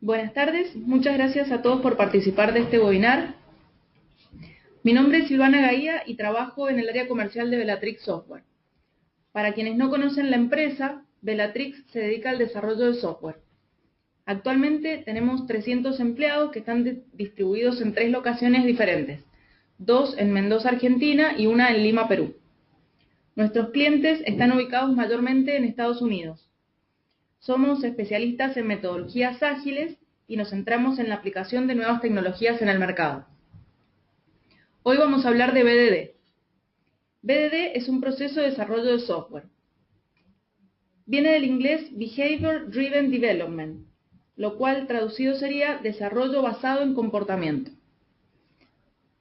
Buenas tardes, muchas gracias a todos por participar de este webinar. Mi nombre es Silvana Gaía y trabajo en el área comercial de Bellatrix Software. Para quienes no conocen la empresa, Bellatrix se dedica al desarrollo de software. Actualmente tenemos 300 empleados que están distribuidos en 3 locaciones diferentes, 2 en Mendoza, Argentina y 1 en Lima, Perú. Nuestros clientes están ubicados mayormente en Estados Unidos. Somos especialistas en metodologías ágiles y nos centramos en la aplicación de nuevas tecnologías en el mercado. Hoy vamos a hablar de BDD. BDD es un proceso de desarrollo de software. Viene del inglés Behavior Driven Development, lo cual traducido sería desarrollo basado en comportamiento.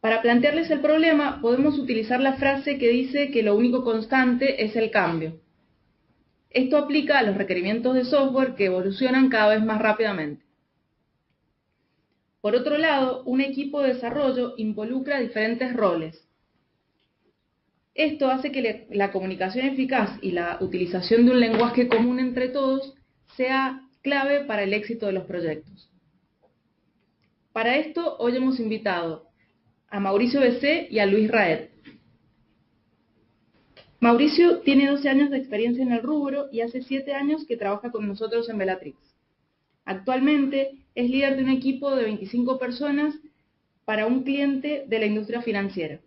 Para plantearles el problema, podemos utilizar la frase que dice que lo único constante es el cambio. Esto aplica a los requerimientos de software que evolucionan cada vez más rápidamente. Por otro lado, un equipo de desarrollo involucra diferentes roles. Esto hace que la comunicación eficaz y la utilización de un lenguaje común entre todos sea clave para el éxito de los proyectos. Para esto, hoy hemos invitado a Mauricio Becé y a Luis Raed. Mauricio tiene 12 años de experiencia en el rubro y hace 7 años que trabaja con nosotros en Bellatrix. Actualmente es líder de un equipo de 25 personas para un cliente de la industria financiera.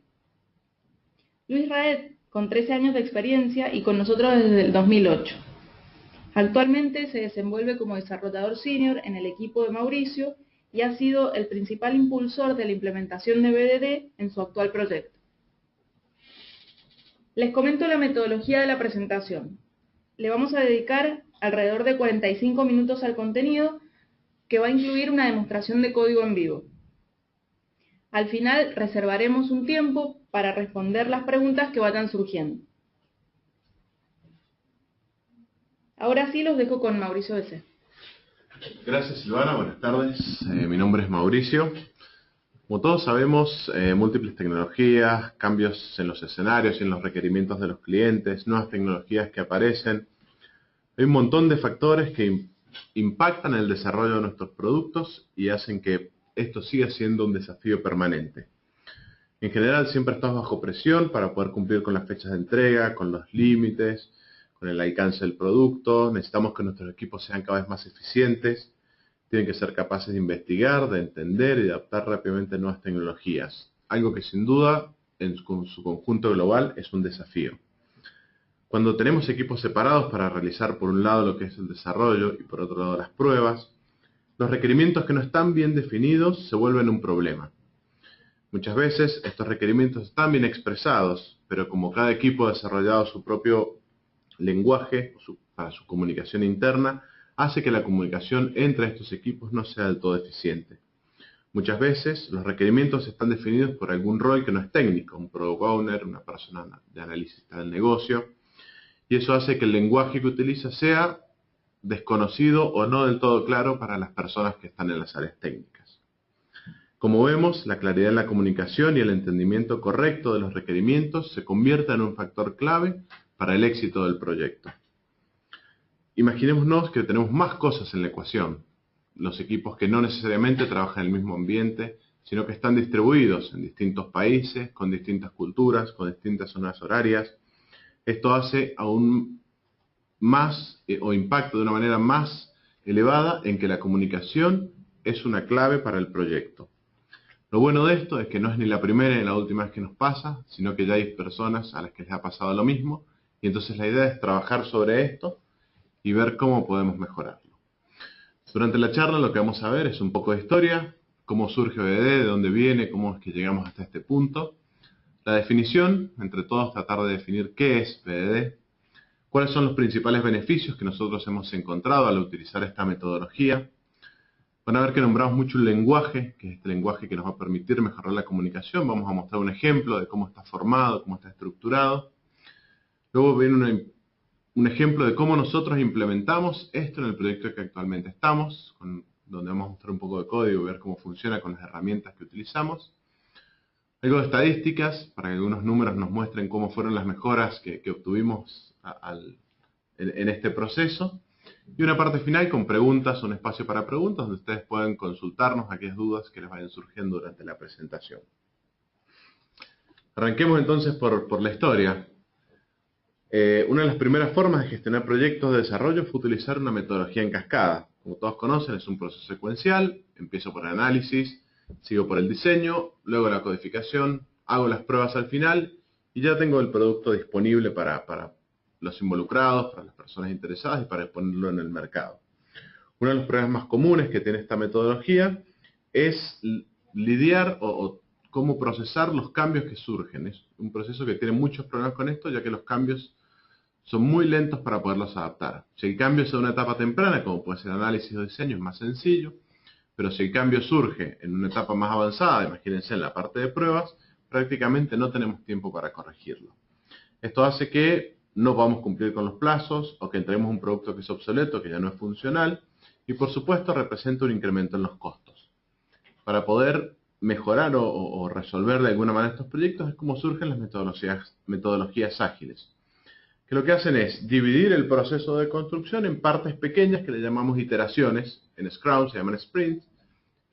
Luis Raed, con 13 años de experiencia y con nosotros desde el 2008. Actualmente se desenvuelve como desarrollador senior en el equipo de Mauricio y ha sido el principal impulsor de la implementación de BDD en su actual proyecto. Les comento la metodología de la presentación. Le vamos a dedicar alrededor de 45 minutos al contenido, que va a incluir una demostración de código en vivo. Al final reservaremos un tiempo para responder las preguntas que vayan surgiendo. Ahora sí los dejo con Mauricio Becé. Gracias, Silvana, buenas tardes. Mi nombre es Mauricio. Como todos sabemos, múltiples tecnologías, cambios en los escenarios y en los requerimientos de los clientes, nuevas tecnologías que aparecen. Hay un montón de factores que impactan el desarrollo de nuestros productos y hacen que esto siga siendo un desafío permanente. En general, siempre estamos bajo presión para poder cumplir con las fechas de entrega, con los límites, con el alcance del producto. Necesitamos que nuestros equipos sean cada vez más eficientes. Tienen que ser capaces de investigar, de entender y de adaptar rápidamente nuevas tecnologías. Algo que sin duda, en su conjunto global, es un desafío. Cuando tenemos equipos separados para realizar por un lado lo que es el desarrollo y por otro lado las pruebas, los requerimientos que no están bien definidos se vuelven un problema. Muchas veces estos requerimientos están bien expresados, pero como cada equipo ha desarrollado su propio lenguaje para su comunicación interna, hace que la comunicación entre estos equipos no sea del todo eficiente. Muchas veces los requerimientos están definidos por algún rol que no es técnico, un product owner, una persona de análisis del negocio, y eso hace que el lenguaje que utiliza sea desconocido o no del todo claro para las personas que están en las áreas técnicas. Como vemos, la claridad en la comunicación y el entendimiento correcto de los requerimientos se convierte en un factor clave para el éxito del proyecto. Imaginémonos que tenemos más cosas en la ecuación. Los equipos que no necesariamente trabajan en el mismo ambiente, sino que están distribuidos en distintos países, con distintas culturas, con distintas zonas horarias. Esto hace aún más o impacta de una manera más elevada en que la comunicación es una clave para el proyecto. Lo bueno de esto es que no es ni la primera ni la última vez que nos pasa, sino que ya hay personas a las que les ha pasado lo mismo, y entonces la idea es trabajar sobre esto y ver cómo podemos mejorarlo. Durante la charla lo que vamos a ver es un poco de historia, cómo surge BDD, de dónde viene, cómo es que llegamos hasta este punto. La definición, entre todos tratar de definir qué es BDD, cuáles son los principales beneficios que nosotros hemos encontrado al utilizar esta metodología. Van a ver que nombramos mucho un lenguaje, que es este lenguaje que nos va a permitir mejorar la comunicación. Vamos a mostrar un ejemplo de cómo está formado, cómo está estructurado. Luego viene un ejemplo de cómo nosotros implementamos esto en el proyecto que actualmente estamos, donde vamos a mostrar un poco de código y ver cómo funciona con las herramientas que utilizamos. Algo de estadísticas, para que algunos números nos muestren cómo fueron las mejoras que obtuvimos en este proceso. Y una parte final con preguntas, un espacio para preguntas, donde ustedes pueden consultarnos aquellas dudas que les vayan surgiendo durante la presentación. Arranquemos entonces por la historia. Una de las primeras formas de gestionar proyectos de desarrollo fue utilizar una metodología en cascada. Como todos conocen, es un proceso secuencial. Empiezo por el análisis, sigo por el diseño, luego la codificación, hago las pruebas al final y ya tengo el producto disponible para los involucrados, para las personas interesadas y para ponerlo en el mercado. Uno de los problemas más comunes que tiene esta metodología es lidiar o cómo procesar los cambios que surgen. Es un proceso que tiene muchos problemas con esto, ya que los cambios son muy lentos para poderlos adaptar. Si el cambio es de una etapa temprana, como puede ser análisis o diseño, es más sencillo, pero si el cambio surge en una etapa más avanzada, imagínense en la parte de pruebas, prácticamente no tenemos tiempo para corregirlo. Esto hace que no podamos cumplir con los plazos o que entreguemos un producto que es obsoleto, que ya no es funcional, y por supuesto representa un incremento en los costos. Para poder mejorar o resolver de alguna manera estos proyectos es como surgen las metodologías ágiles, que lo que hacen es dividir el proceso de construcción en partes pequeñas que le llamamos iteraciones. En Scrum se llaman sprints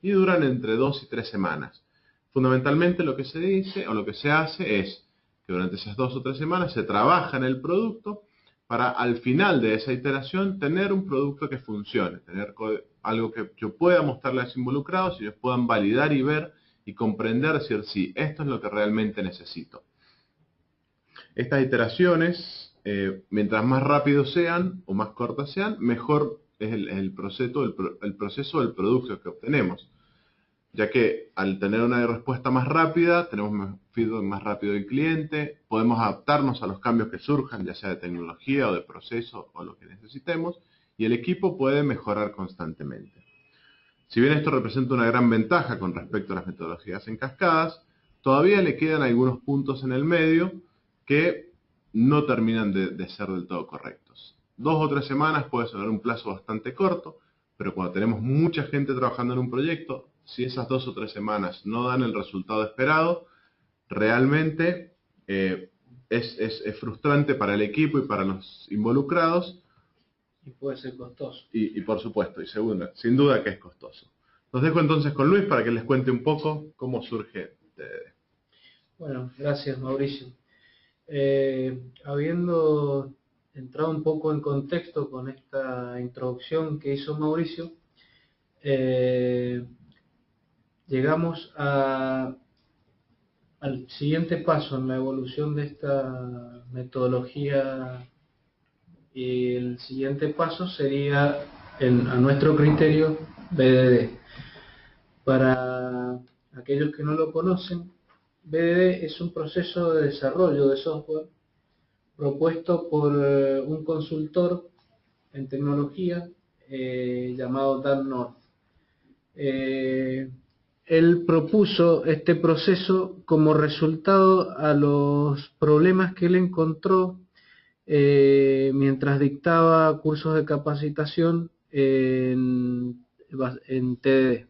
y duran entre 2 y 3 semanas. Fundamentalmente lo que se dice o lo que se hace es que durante esas 2 o 3 semanas se trabaja en el producto para al final de esa iteración tener un producto que funcione, tener algo que yo pueda mostrarle a los involucrados y ellos puedan validar y ver y comprender, decir, sí, esto es lo que realmente necesito. Estas iteraciones, mientras más rápidos sean o más cortas sean, mejor es el proceso del producto que obtenemos, ya que al tener una respuesta más rápida, tenemos un feedback más rápido del cliente, podemos adaptarnos a los cambios que surjan, ya sea de tecnología o de proceso o lo que necesitemos, y el equipo puede mejorar constantemente. Si bien esto representa una gran ventaja con respecto a las metodologías en cascadas, todavía le quedan algunos puntos en el medio que no terminan de ser del todo correctos. 2 o 3 semanas puede ser un plazo bastante corto, pero cuando tenemos mucha gente trabajando en un proyecto, si esas 2 o 3 semanas no dan el resultado esperado, realmente es frustrante para el equipo y para los involucrados. Y puede ser costoso. Y por supuesto, y segundo, sin duda que es costoso. Los dejo entonces con Luis para que les cuente un poco cómo surge TDD. Bueno, gracias Mauricio. Habiendo entrado un poco en contexto con esta introducción que hizo Mauricio, llegamos al siguiente paso en la evolución de esta metodología, y el siguiente paso sería, a nuestro criterio, BDD. Para aquellos que no lo conocen, BDD es un proceso de desarrollo de software propuesto por un consultor en tecnología llamado Dan North. Él propuso este proceso como resultado a los problemas que él encontró mientras dictaba cursos de capacitación en TDD.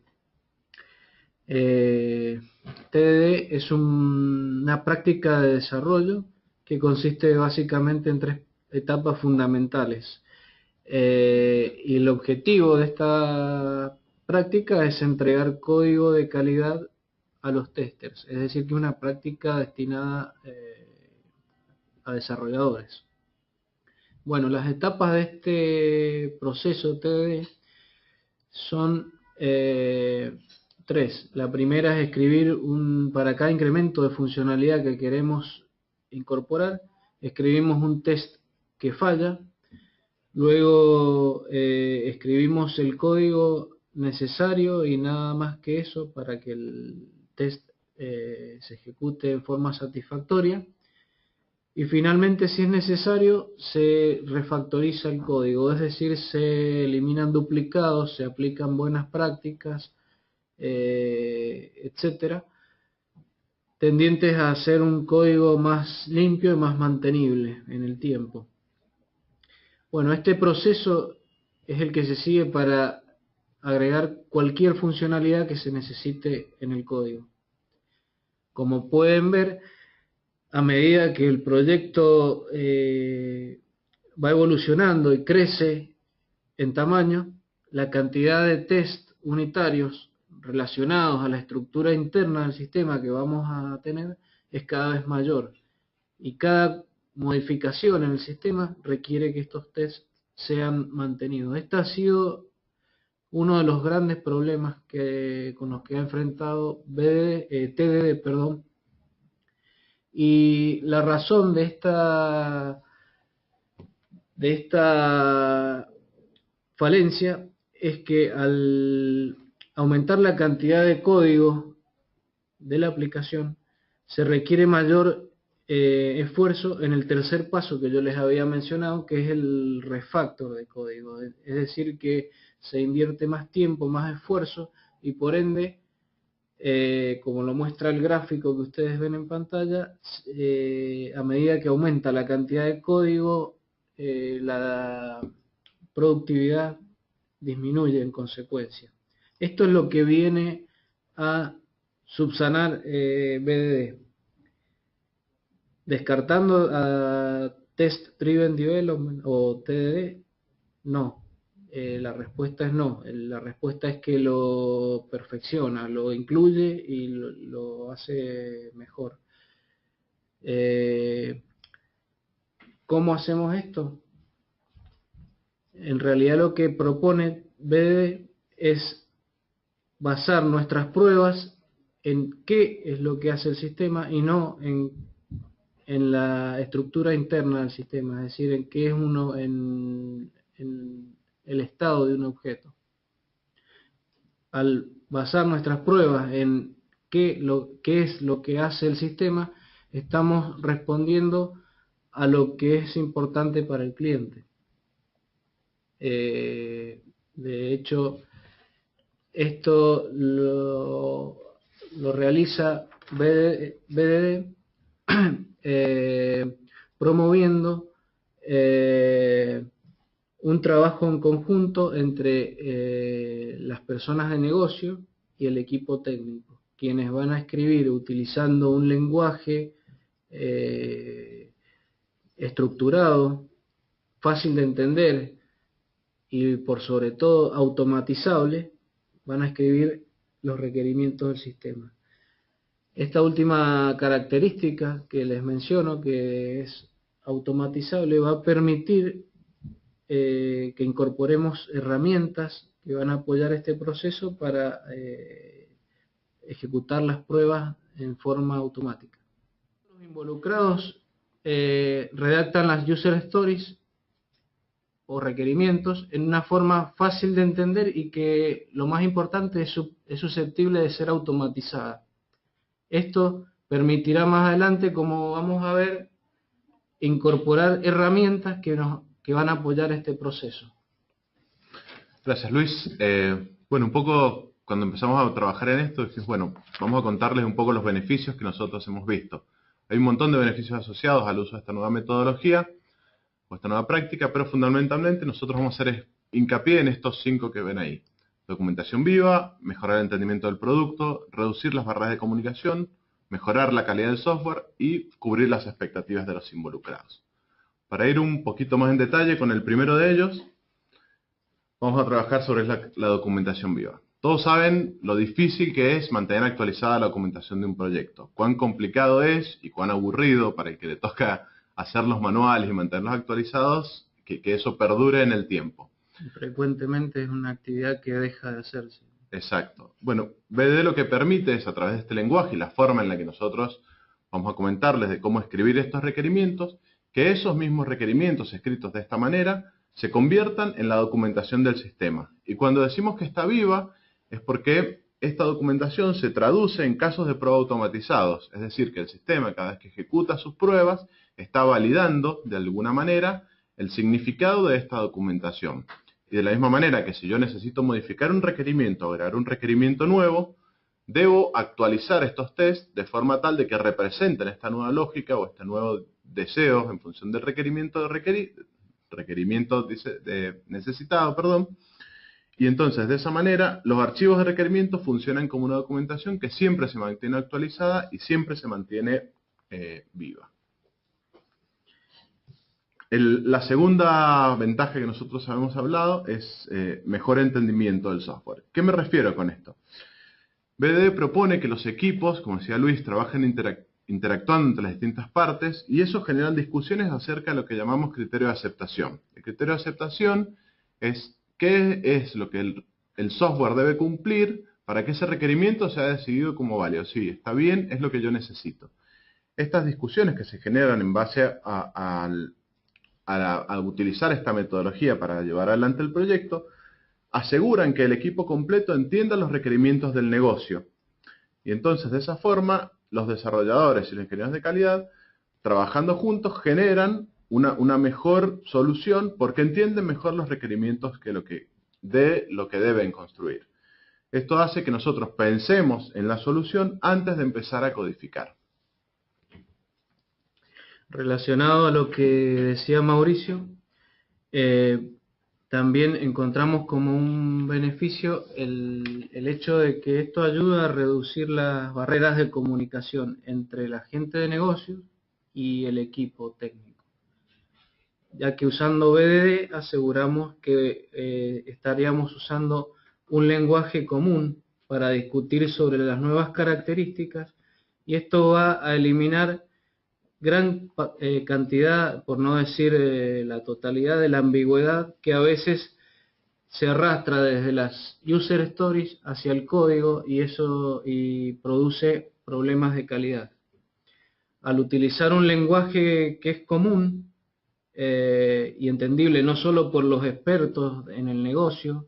TDD es una práctica de desarrollo que consiste básicamente en 3 etapas fundamentales. Y el objetivo de esta práctica es entregar código de calidad a los testers, es decir, que es una práctica destinada a desarrolladores. Bueno, las etapas de este proceso TDD son 3. La primera es escribir para cada incremento de funcionalidad que queremos incorporar, escribimos un test que falla, luego escribimos el código necesario y nada más que eso para que el test se ejecute en forma satisfactoria. Y finalmente, si es necesario, se refactoriza el código, es decir, se eliminan duplicados, se aplican buenas prácticas, etcétera, tendientes a hacer un código más limpio y más mantenible en el tiempo. Bueno, este proceso es el que se sigue para agregar cualquier funcionalidad que se necesite en el código. Como pueden ver, a medida que el proyecto va evolucionando y crece en tamaño, la cantidad de test unitarios relacionados a la estructura interna del sistema que vamos a tener es cada vez mayor. Y cada modificación en el sistema requiere que estos tests sean mantenidos. Este ha sido uno de los grandes problemas con los que ha enfrentado TDD, perdón. Y la razón de esta falencia es que al aumentar la cantidad de código de la aplicación, se requiere mayor esfuerzo en el tercer paso que yo les había mencionado, que es el refactor de código. Es decir, que se invierte más tiempo, más esfuerzo, y por ende, como lo muestra el gráfico que ustedes ven en pantalla, a medida que aumenta la cantidad de código, la productividad disminuye en consecuencia. Esto es lo que viene a subsanar BDD. Descartando a Test Driven Development o TDD, no. La respuesta es no. La respuesta es que lo perfecciona, lo incluye y lo hace mejor. ¿Cómo hacemos esto? En realidad lo que propone BDD es basar nuestras pruebas en qué es lo que hace el sistema y no en la estructura interna del sistema, es decir, en qué es en el estado de un objeto. Al basar nuestras pruebas en qué es lo que hace el sistema, estamos respondiendo a lo que es importante para el cliente. De hecho, esto lo realiza BDD promoviendo un trabajo en conjunto entre las personas de negocio y el equipo técnico, quienes van a escribir utilizando un lenguaje estructurado, fácil de entender y por sobre todo automatizable, van a escribir los requerimientos del sistema. Esta última característica que les menciono, que es automatizable, va a permitir que incorporemos herramientas que van a apoyar este proceso para ejecutar las pruebas en forma automática. Los involucrados redactan las user stories o requerimientos en una forma fácil de entender y que, lo más importante, es susceptible de ser automatizada. Esto permitirá más adelante, como vamos a ver, incorporar herramientas que van a apoyar este proceso. Gracias, Luis. Bueno, un poco cuando empezamos a trabajar en esto, dijimos, bueno, vamos a contarles un poco los beneficios que nosotros hemos visto. Hay un montón de beneficios asociados al uso de esta nueva metodología o esta nueva práctica, pero fundamentalmente nosotros vamos a hacer hincapié en estos 5 que ven ahí. Documentación viva, mejorar el entendimiento del producto, reducir las barreras de comunicación, mejorar la calidad del software y cubrir las expectativas de los involucrados. Para ir un poquito más en detalle con el primero de ellos, vamos a trabajar sobre la documentación viva. Todos saben lo difícil que es mantener actualizada la documentación de un proyecto, cuán complicado es y cuán aburrido para el que le toca hacer los manuales y mantenerlos actualizados, que eso perdure en el tiempo. Frecuentemente es una actividad que deja de hacerse. Exacto. Bueno, BDD lo que permite es, a través de este lenguaje y la forma en la que nosotros vamos a comentarles de cómo escribir estos requerimientos, que esos mismos requerimientos escritos de esta manera se conviertan en la documentación del sistema. Y cuando decimos que está viva, es porque esta documentación se traduce en casos de prueba automatizados. Es decir, que el sistema, cada vez que ejecuta sus pruebas, está validando, de alguna manera, el significado de esta documentación. Y de la misma manera que si yo necesito modificar un requerimiento o agregar un requerimiento nuevo, debo actualizar estos tests de forma tal de que representen esta nueva lógica o este nuevo deseo en función del requerimiento necesitado, perdón. Y entonces, de esa manera, los archivos de requerimiento funcionan como una documentación que siempre se mantiene actualizada y siempre se mantiene viva. La segunda ventaja que nosotros habíamos hablado es mejor entendimiento del software. ¿Qué me refiero con esto? BDD propone que los equipos, como decía Luis, trabajen interactuando entre las distintas partes, y eso genera discusiones acerca de lo que llamamos criterio de aceptación. El criterio de aceptación es qué es lo que el software debe cumplir para que ese requerimiento sea decidido como válido. Sí, está bien, es lo que yo necesito. Estas discusiones que se generan en base a utilizar esta metodología para llevar adelante el proyecto, aseguran que el equipo completo entienda los requerimientos del negocio. Y entonces, de esa forma, los desarrolladores y los ingenieros de calidad, trabajando juntos, generan una mejor solución porque entienden mejor los requerimientos de lo que deben construir. Esto hace que nosotros pensemos en la solución antes de empezar a codificar. Relacionado a lo que decía Mauricio, también encontramos como un beneficio el hecho de que esto ayuda a reducir las barreras de comunicación entre la gente de negocios y el equipo técnico, ya que usando BDD aseguramos que estaríamos usando un lenguaje común para discutir sobre las nuevas características, y esto va a eliminar gran cantidad, por no decir la totalidad de la ambigüedad que a veces se arrastra desde las user stories hacia el código, y produce problemas de calidad. Al utilizar un lenguaje que es común y entendible no solo por los expertos en el negocio,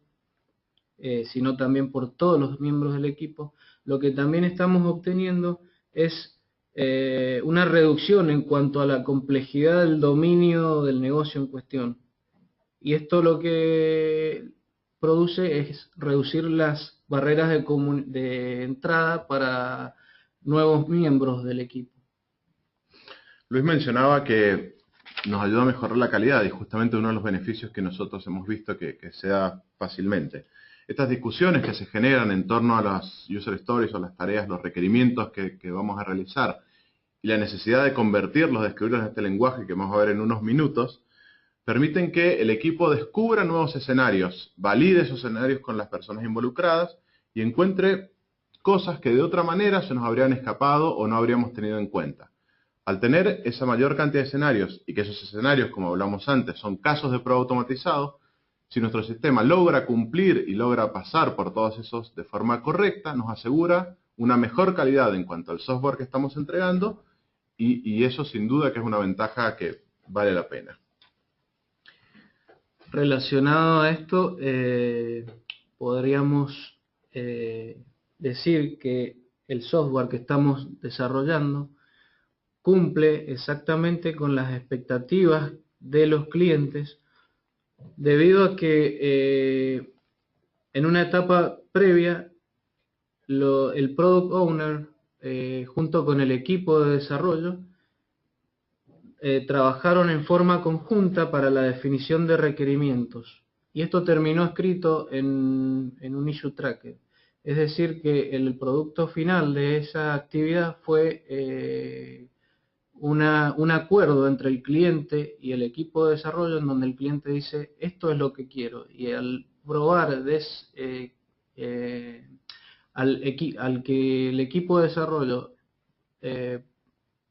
sino también por todos los miembros del equipo, lo que también estamos obteniendo es una reducción en cuanto a la complejidad del dominio del negocio en cuestión. Y esto lo que produce es reducir las barreras de entrada para nuevos miembros del equipo. Luis mencionaba que nos ayuda a mejorar la calidad, y justamente uno de los beneficios que nosotros hemos visto que se da fácilmente. Estas discusiones que se generan en torno a las user stories o las tareas, los requerimientos que vamos a realizar, y la necesidad de convertirlos, de escribirlos en este lenguaje que vamos a ver en unos minutos, permiten que el equipo descubra nuevos escenarios, valide esos escenarios con las personas involucradas y encuentre cosas que de otra manera se nos habrían escapado o no habríamos tenido en cuenta. Al tener esa mayor cantidad de escenarios, y que esos escenarios, como hablamos antes, son casos de prueba automatizados, si nuestro sistema logra cumplir y logra pasar por todos esos de forma correcta, nos asegura una mejor calidad en cuanto al software que estamos entregando, y eso sin duda que es una ventaja que vale la pena. Relacionado a esto, podríamos decir que el software que estamos desarrollando cumple exactamente con las expectativas de los clientes, debido a que en una etapa previa el Product Owner junto con el equipo de desarrollo trabajaron en forma conjunta para la definición de requerimientos, y esto terminó escrito en un issue tracker. Es decir, que el producto final de esa actividad fue un acuerdo entre el cliente y el equipo de desarrollo, en donde el cliente dice: esto es lo que quiero, y al probar al que el equipo de desarrollo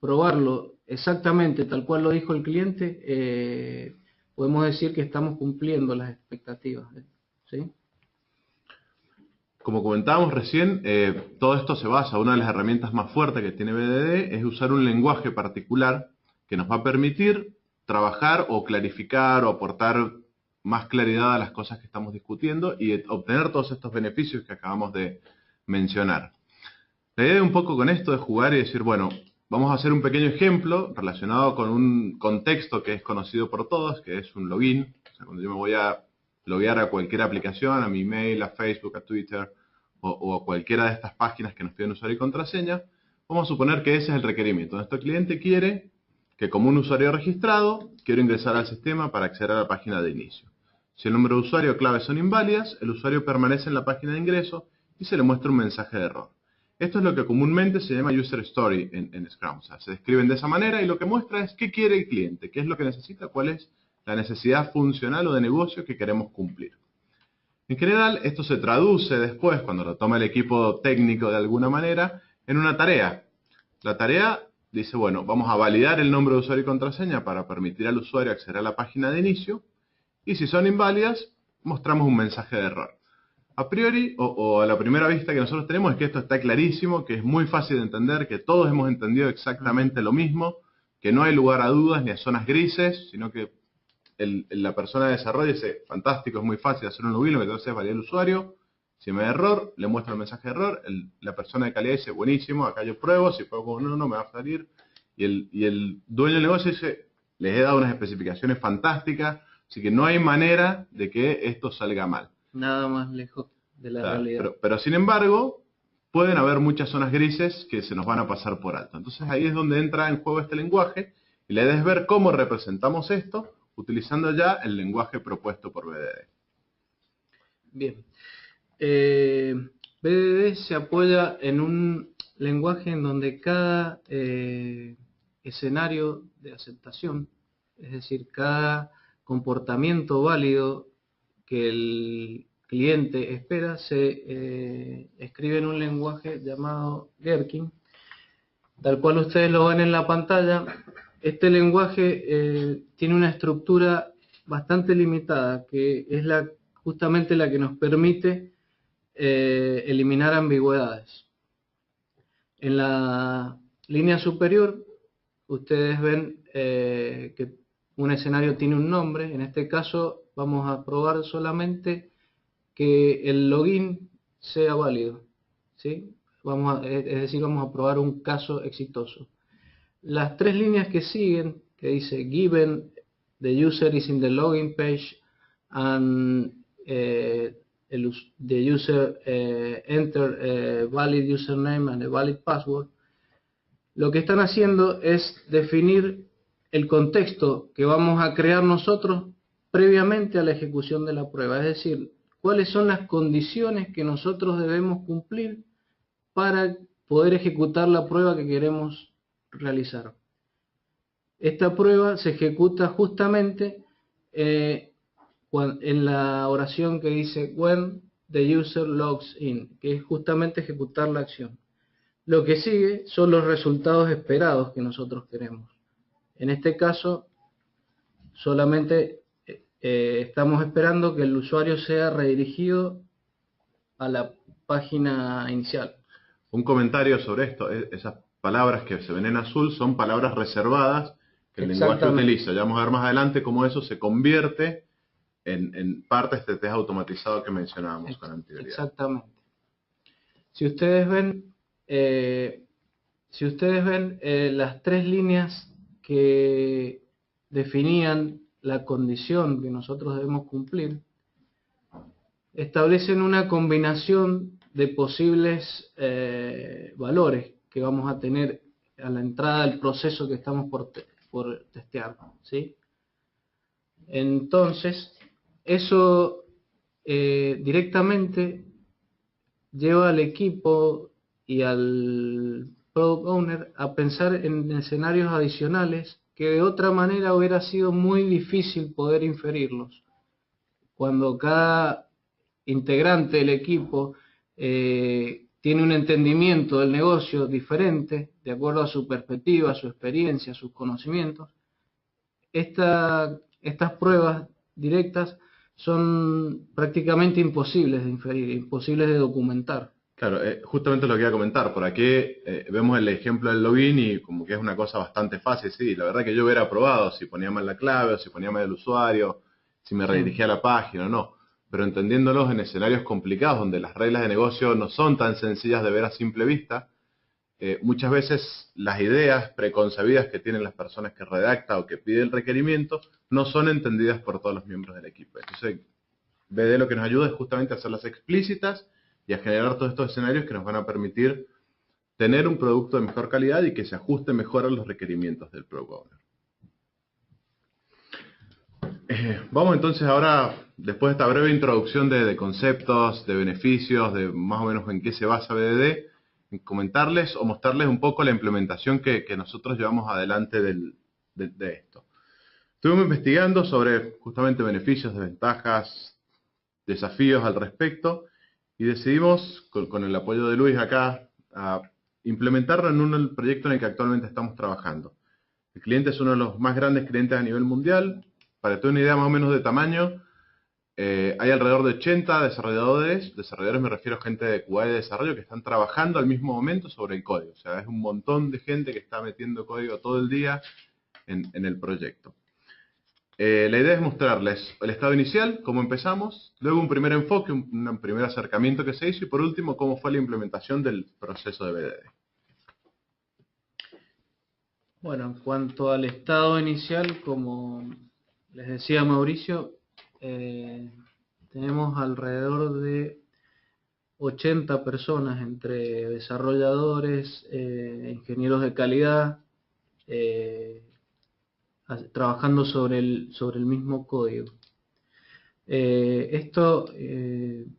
probarlo exactamente tal cual lo dijo el cliente, podemos decir que estamos cumpliendo las expectativas, ¿sí? Como comentábamos recién, todo esto se basa, una de las herramientas más fuertes que tiene BDD es usar un lenguaje particular que nos va a permitir trabajar o clarificar o aportar más claridad a las cosas que estamos discutiendo y obtener todos estos beneficios que acabamos de mencionar. La idea de un poco con esto es jugar y decir, bueno, vamos a hacer un pequeño ejemplo relacionado con un contexto que es conocido por todos, que es un login. O sea, cuando yo me voy a loguear a cualquier aplicación, a mi email, a Facebook, a Twitter o a cualquiera de estas páginas que nos piden usuario y contraseña, vamos a suponer que ese es el requerimiento. Nuestro cliente quiere que, como un usuario registrado, quiero ingresar al sistema para acceder a la página de inicio. Si el número de usuario o clave son inválidas, el usuario permanece en la página de ingreso y se le muestra un mensaje de error. Esto es lo que comúnmente se llama User Story en Scrum. O sea, se describen de esa manera y lo que muestra es qué quiere el cliente, qué es lo que necesita, cuál es la necesidad funcional o de negocio que queremos cumplir. En general, esto se traduce después, cuando lo toma el equipo técnico de alguna manera, en una tarea. La tarea dice, bueno, vamos a validar el nombre de usuario y contraseña para permitir al usuario acceder a la página de inicio, y si son inválidas, mostramos un mensaje de error. A priori, o a la primera vista que nosotros tenemos, es que esto está clarísimo, que es muy fácil de entender, que todos hemos entendido exactamente lo mismo, que no hay lugar a dudas ni a zonas grises, sino que la persona de desarrollo dice, fantástico, es muy fácil hacer un login, lo que tengo que hacer es validar el usuario, si me da error, le muestro el mensaje de error, la persona de calidad dice, buenísimo, acá yo pruebo, si pruebo con uno, no me va a salir, y el dueño del negocio dice, les he dado unas especificaciones fantásticas, así que no hay manera de que esto salga mal. Nada más lejos de la realidad. Pero sin embargo, pueden haber muchas zonas grises que se nos van a pasar por alto. Entonces ahí es donde entra en juego este lenguaje, y la idea es ver cómo representamos esto, utilizando ya el lenguaje propuesto por BDD. Bien. BDD se apoya en un lenguaje en donde cada escenario de aceptación, es decir, cada comportamiento válido que el cliente espera, se escribe en un lenguaje llamado Gherkin, tal cual ustedes lo ven en la pantalla. Este lenguaje tiene una estructura bastante limitada, que es justamente la que nos permite eliminar ambigüedades. En la línea superior, ustedes ven que un escenario tiene un nombre. En este caso, vamos a probar solamente que el login sea válido, ¿sí? Es decir, vamos a probar un caso exitoso. Las tres líneas que siguen, que dice given the user is in the login page and the user enter a valid username and a valid password, lo que están haciendo es definir el contexto que vamos a crear nosotros previamente a la ejecución de la prueba, es decir, cuáles son las condiciones que nosotros debemos cumplir para poder ejecutar la prueba que queremos realizar. Esta prueba se ejecuta justamente en la oración que dice when the user logs in, que es justamente ejecutar la acción. Lo que sigue son los resultados esperados que nosotros queremos. En este caso, solamente estamos esperando que el usuario sea redirigido a la página inicial. Un comentario sobre esto, esas palabras que se ven en azul son palabras reservadas que el lenguaje utiliza. Ya vamos a ver más adelante cómo eso se convierte en parte de este test automatizado que mencionábamos con anterioridad. Exactamente. Si ustedes ven las tres líneas que definían la condición que nosotros debemos cumplir, establecen una combinación de posibles valores que vamos a tener a la entrada del proceso que estamos por testear, ¿sí? Entonces, eso directamente lleva al equipo y al Product Owner a pensar en escenarios adicionales que de otra manera hubiera sido muy difícil poder inferirlos. Cuando cada integrante del equipo tiene un entendimiento del negocio diferente, de acuerdo a su perspectiva, a su experiencia, a sus conocimientos, estas pruebas directas son prácticamente imposibles de inferir, imposibles de documentar. Claro, justamente lo que iba a comentar. Por aquí vemos el ejemplo del login y como que es una cosa bastante fácil, sí. La verdad que yo hubiera probado si ponía mal la clave o si ponía mal el usuario, si me redirigía a la página o no. Pero entendiéndolos en escenarios complicados donde las reglas de negocio no son tan sencillas de ver a simple vista, muchas veces las ideas preconcebidas que tienen las personas que redactan o que piden el requerimiento no son entendidas por todos los miembros del equipo. Entonces, BD lo que nos ayuda es justamente a hacerlas explícitas y a generar todos estos escenarios que nos van a permitir tener un producto de mejor calidad y que se ajuste mejor a los requerimientos del Product Owner. Vamos entonces ahora, después de esta breve introducción de conceptos, de beneficios, de más o menos en qué se basa BDD, comentarles o mostrarles un poco la implementación que nosotros llevamos adelante de esto. Estuvimos investigando sobre justamente beneficios, desventajas, desafíos al respecto y decidimos, con el apoyo de Luis acá, a implementarlo en un proyecto en el que actualmente estamos trabajando. El cliente es uno de los más grandes clientes a nivel mundial. Para tener una idea más o menos de tamaño, hay alrededor de 80 desarrolladores me refiero a gente de QA de desarrollo, que están trabajando al mismo momento sobre el código. O sea, es un montón de gente que está metiendo código todo el día en el proyecto. La idea es mostrarles el estado inicial, cómo empezamos, luego un primer enfoque, un primer acercamiento que se hizo y por último cómo fue la implementación del proceso de BDD. Bueno, en cuanto al estado inicial, como les decía Mauricio, tenemos alrededor de 80 personas entre desarrolladores, ingenieros de calidad, trabajando sobre el mismo código. Esto en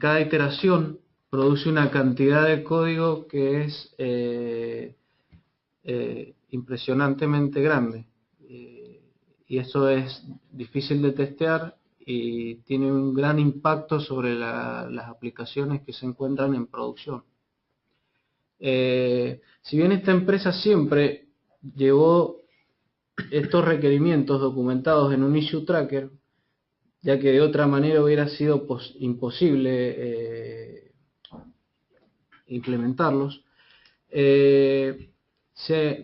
cada iteración produce una cantidad de código que es impresionantemente grande, y eso es difícil de testear y tiene un gran impacto sobre las aplicaciones que se encuentran en producción. Si bien esta empresa siempre llevó estos requerimientos documentados en un issue tracker, ya que de otra manera hubiera sido imposible implementarlos,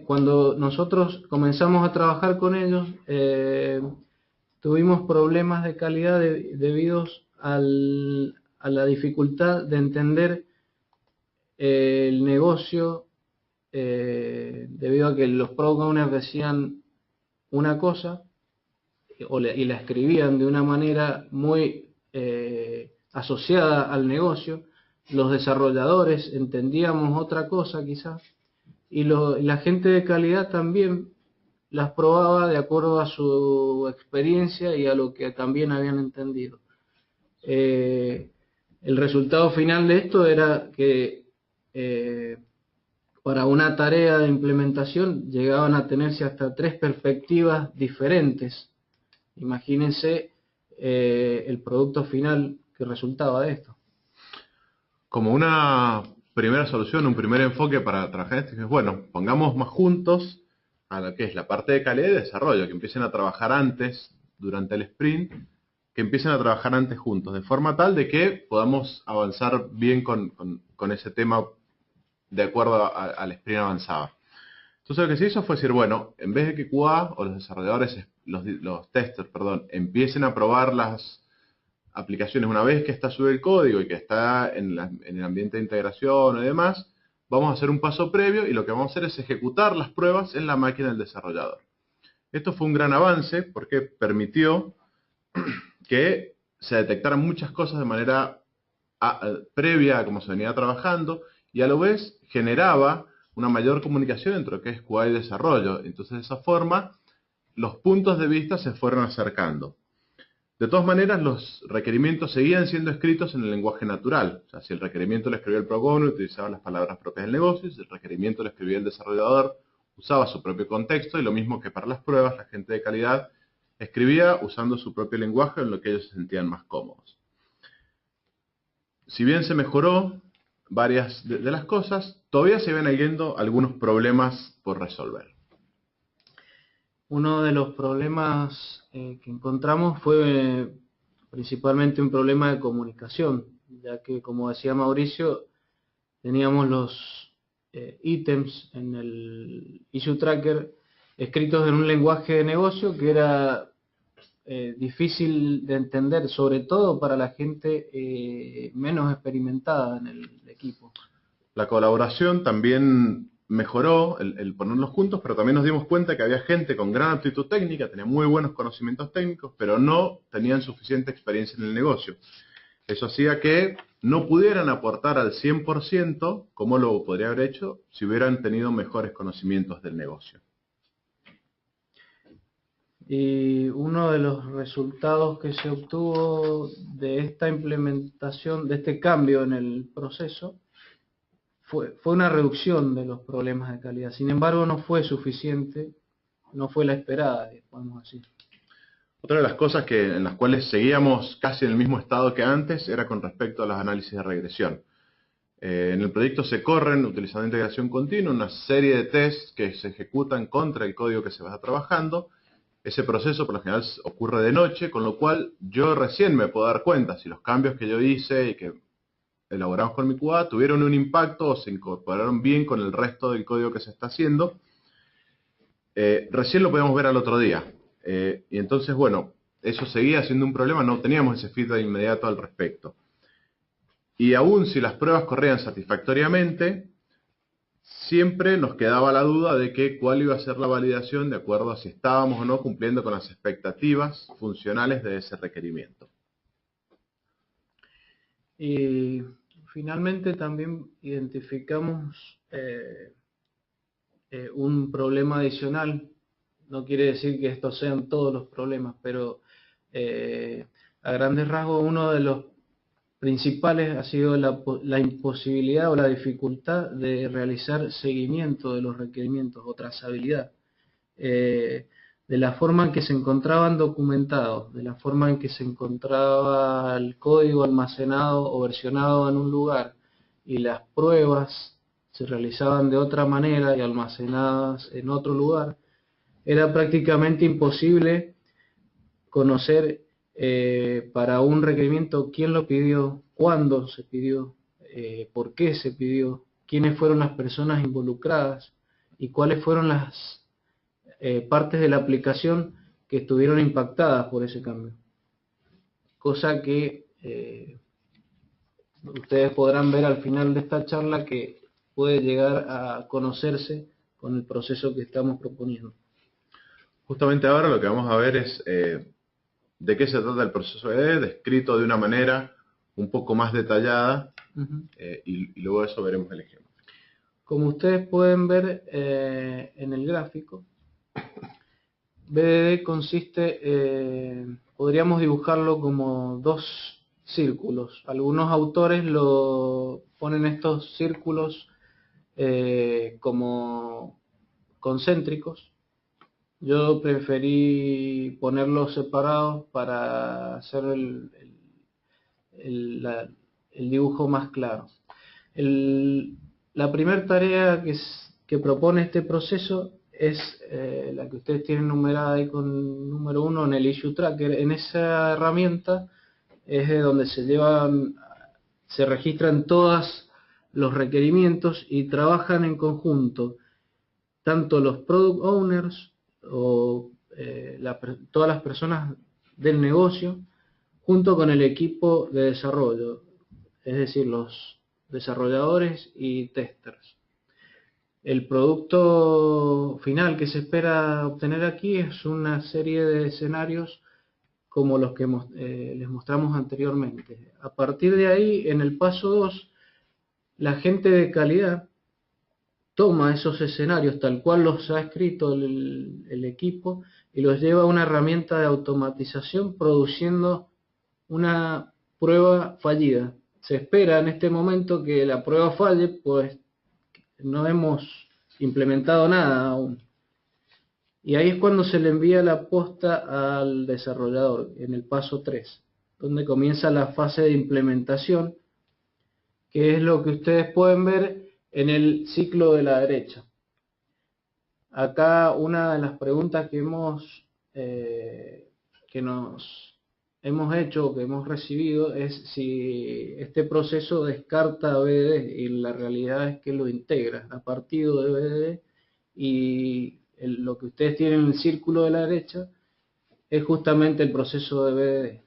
cuando nosotros comenzamos a trabajar con ellos, tuvimos problemas de calidad debidos a la dificultad de entender el negocio, debido a que los product owners decían una cosa y la escribían de una manera muy asociada al negocio. Los desarrolladores entendíamos otra cosa quizás, y la gente de calidad también las probaba de acuerdo a su experiencia y a lo que también habían entendido. El resultado final de esto era que para una tarea de implementación llegaban a tenerse hasta 3 perspectivas diferentes. Imagínense el producto final que resultaba de esto. Como una primera solución, un primer enfoque para trabajar esto es, bueno, pongamos más juntos a lo que es la parte de calidad y desarrollo, que empiecen a trabajar antes, durante el sprint, que empiecen a trabajar antes juntos, de forma tal de que podamos avanzar bien con ese tema de acuerdo al sprint avanzado. Entonces lo que se hizo fue decir, bueno, en vez de que QA o los desarrolladores, los testers, perdón, empiecen a probar las aplicaciones una vez que está subido el código y que está en el ambiente de integración y demás, vamos a hacer un paso previo y lo que vamos a hacer es ejecutar las pruebas en la máquina del desarrollador. Esto fue un gran avance porque permitió que se detectaran muchas cosas de manera previa a cómo se venía trabajando y a la vez generaba una mayor comunicación entre lo que es QA y desarrollo. Entonces, de esa forma, los puntos de vista se fueron acercando. De todas maneras, los requerimientos seguían siendo escritos en el lenguaje natural. O sea, si el requerimiento lo escribía el product owner, utilizaba las palabras propias del negocio. Si el requerimiento lo escribía el desarrollador, usaba su propio contexto. Y lo mismo que para las pruebas, la gente de calidad escribía usando su propio lenguaje en lo que ellos se sentían más cómodos. Si bien se mejoró varias de las cosas, todavía se ven habiendo algunos problemas por resolver. Uno de los problemas que encontramos fue principalmente un problema de comunicación, ya que, como decía Mauricio, teníamos los ítems en el issue tracker escritos en un lenguaje de negocio que era difícil de entender, sobre todo para la gente menos experimentada en el equipo. La colaboración también mejoró el ponerlos juntos, pero también nos dimos cuenta que había gente con gran aptitud técnica, tenía muy buenos conocimientos técnicos, pero no tenían suficiente experiencia en el negocio. Eso hacía que no pudieran aportar al 100% como lo podría haber hecho si hubieran tenido mejores conocimientos del negocio. Y uno de los resultados que se obtuvo de esta implementación, de este cambio en el proceso, fue una reducción de los problemas de calidad. Sin embargo, no fue suficiente, no fue la esperada, podemos decir. Otra de las cosas en las cuales seguíamos casi en el mismo estado que antes era con respecto a los análisis de regresión. En el proyecto se corren, utilizando integración continua, una serie de tests que se ejecutan contra el código que se va trabajando. Ese proceso por lo general ocurre de noche, con lo cual yo recién me puedo dar cuenta si los cambios que yo hice y que elaboramos con mi QA tuvieron un impacto o se incorporaron bien con el resto del código que se está haciendo. Recién lo podemos ver al otro día. Y entonces, bueno, eso seguía siendo un problema, no teníamos ese feedback inmediato al respecto. Y aún si las pruebas corrían satisfactoriamente, siempre nos quedaba la duda de que cuál iba a ser la validación de acuerdo a si estábamos o no cumpliendo con las expectativas funcionales de ese requerimiento. Y finalmente también identificamos un problema adicional. No quiere decir que estos sean todos los problemas, pero a grandes rasgos uno de los principales ha sido la imposibilidad o la dificultad de realizar seguimiento de los requerimientos o trazabilidad, de la forma en que se encontraban documentados, de la forma en que se encontraba el código almacenado o versionado en un lugar y las pruebas se realizaban de otra manera y almacenadas en otro lugar. Era prácticamente imposible conocer para un requerimiento quién lo pidió, cuándo se pidió, por qué se pidió, quiénes fueron las personas involucradas y cuáles fueron las partes de la aplicación que estuvieron impactadas por ese cambio. Cosa que ustedes podrán ver al final de esta charla que puede llegar a conocerse con el proceso que estamos proponiendo. Justamente ahora lo que vamos a ver es de qué se trata el proceso de descrito de una manera un poco más detallada, y luego de eso veremos el ejemplo. Como ustedes pueden ver en el gráfico, BDD consiste, podríamos dibujarlo como dos círculos. Algunos autores lo ponen estos círculos como concéntricos. Yo preferí ponerlos separados para hacer el dibujo más claro. La primera tarea que propone este proceso es la que ustedes tienen numerada ahí con número 1 en el Issue Tracker. En esa herramienta es de donde se registran todos los requerimientos y trabajan en conjunto tanto los Product Owners o todas las personas del negocio junto con el equipo de desarrollo, es decir, los desarrolladores y testers. El producto final que se espera obtener aquí es una serie de escenarios como los que les mostramos anteriormente. A partir de ahí, en el paso 2, la gente de calidad toma esos escenarios tal cual los ha escrito el equipo y los lleva a una herramienta de automatización produciendo una prueba fallida. Se espera en este momento que la prueba falle, pues no hemos implementado nada aún. Y ahí es cuando se le envía la posta al desarrollador, en el paso 3, donde comienza la fase de implementación, que es lo que ustedes pueden ver en el ciclo de la derecha. Acá una de las preguntas que nos hemos hecho, que hemos recibido, es si este proceso descarta BDD, y la realidad es que lo integra a partir de BDD, y lo que ustedes tienen en el círculo de la derecha es justamente el proceso de BDD.